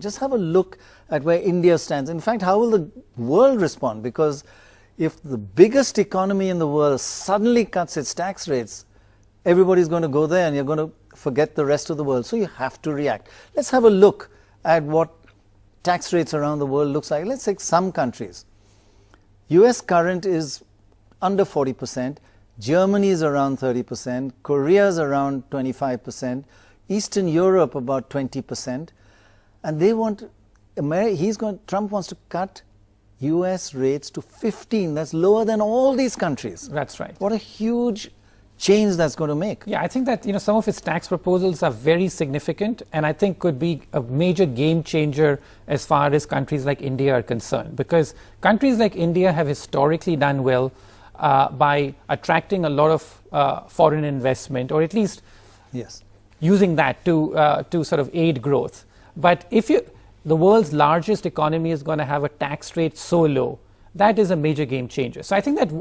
Just have a look at where India stands. In fact, how will the world respond? Because if the biggest economy in the world suddenly cuts its tax rates, everybody's going to go there and you're going to forget the rest of the world. So you have to react. Let's have a look at what tax rates around the world looks like. Let's take some countries. US current is under 40%. Germany is around 30%. Korea is around 25%. Eastern Europe about 20%. And they want, Trump wants to cut US rates to 15. That's lower than all these countries. That's right. What a huge change that's going to make. Yeah, I think that some of his tax proposals are very significant, and I think could be a major game changer as far as countries like India are concerned, because countries like India have historically done well by attracting a lot of foreign investment, or at least using that to sort of aid growth. But if the world's largest economy is going to have a tax rate so low, that is a major game changer. So I think that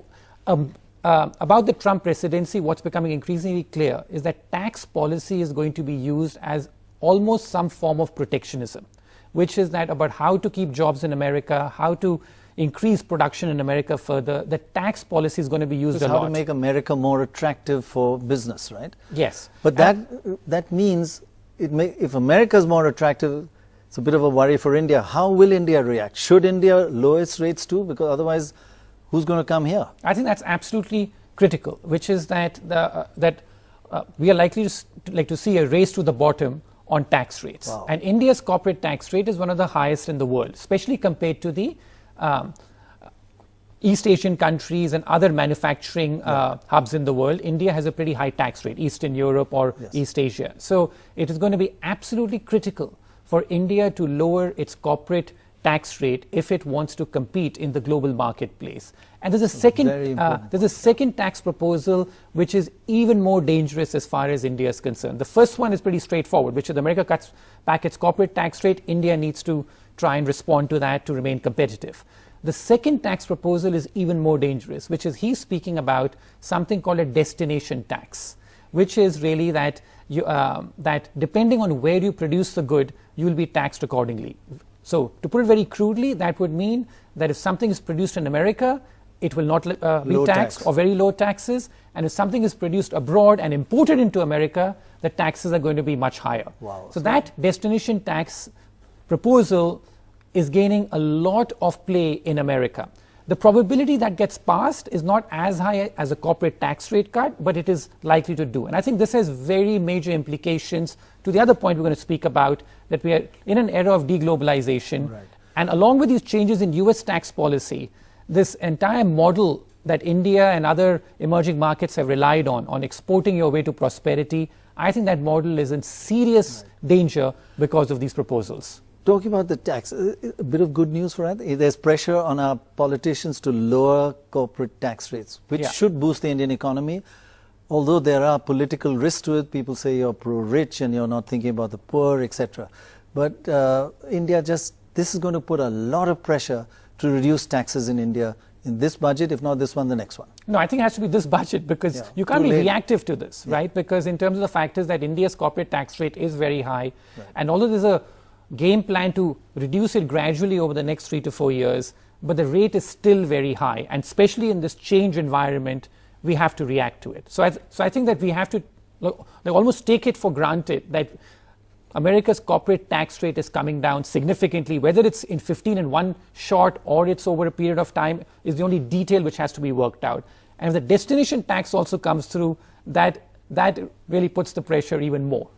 about the Trump presidency, what's becoming increasingly clear is that tax policy is going to be used as almost some form of protectionism, which is that about how to keep jobs in America, how to increase production in America further. The tax policy is going to be used a lot. How to make America more attractive for business, right? Yes. But that means if America is more attractive, it's a bit of a worry for India. How will India react? Should India lower its rates too? Because otherwise, who's going to come here? I think that's absolutely critical, which is that we are likely to see a race to the bottom on tax rates. Wow. And India's corporate tax rate is one of the highest in the world, especially compared to the East Asian countries and other manufacturing hubs in the world. India has a pretty high tax rate, Eastern Europe or East Asia. So it is going to be absolutely critical for India to lower its corporate tax rate if it wants to compete in the global marketplace. And there's a second tax proposal which is even more dangerous as far as India is concerned. The first one is pretty straightforward, which is America cuts back its corporate tax rate. India needs to try and respond to that to remain competitive. The second tax proposal is even more dangerous, which is he's speaking about something called a destination tax, which is really that that depending on where you produce the good, you will be taxed accordingly. So to put it very crudely, that would mean that if something is produced in America, it will not be taxed or very low taxes. And if something is produced abroad and imported into America, the taxes are going to be much higher. Wow. So that destination tax proposal is gaining a lot of play in America. The probability that gets passed is not as high as a corporate tax rate cut, but it is likely to do. And I think this has very major implications to the other point we're going to speak about, that we are in an era of deglobalization. Right. And along with these changes in US tax policy, this entire model that India and other emerging markets have relied on exporting your way to prosperity, I think that model is in serious danger because of these proposals. Talking about the tax, a bit of good news for us. There's pressure on our politicians to lower corporate tax rates, which should boost the Indian economy. Although there are political risks to it, people say you're pro-rich and you're not thinking about the poor, etc. But India this is going to put a lot of pressure to reduce taxes in India in this budget, if not this one, the next one. No, I think it has to be this budget, because you can't be reactive to this, right? Because in terms of the factors that India's corporate tax rate is very high, and although there's a game plan to reduce it gradually over the next 3 to 4 years, but the rate is still very high, and especially in this change environment, we have to react to it. So I think that we have to almost take it for granted that America's corporate tax rate is coming down significantly. Whether it's in 15 in one shot or it's over a period of time is the only detail which has to be worked out. And if the destination tax also comes through, that really puts the pressure even more.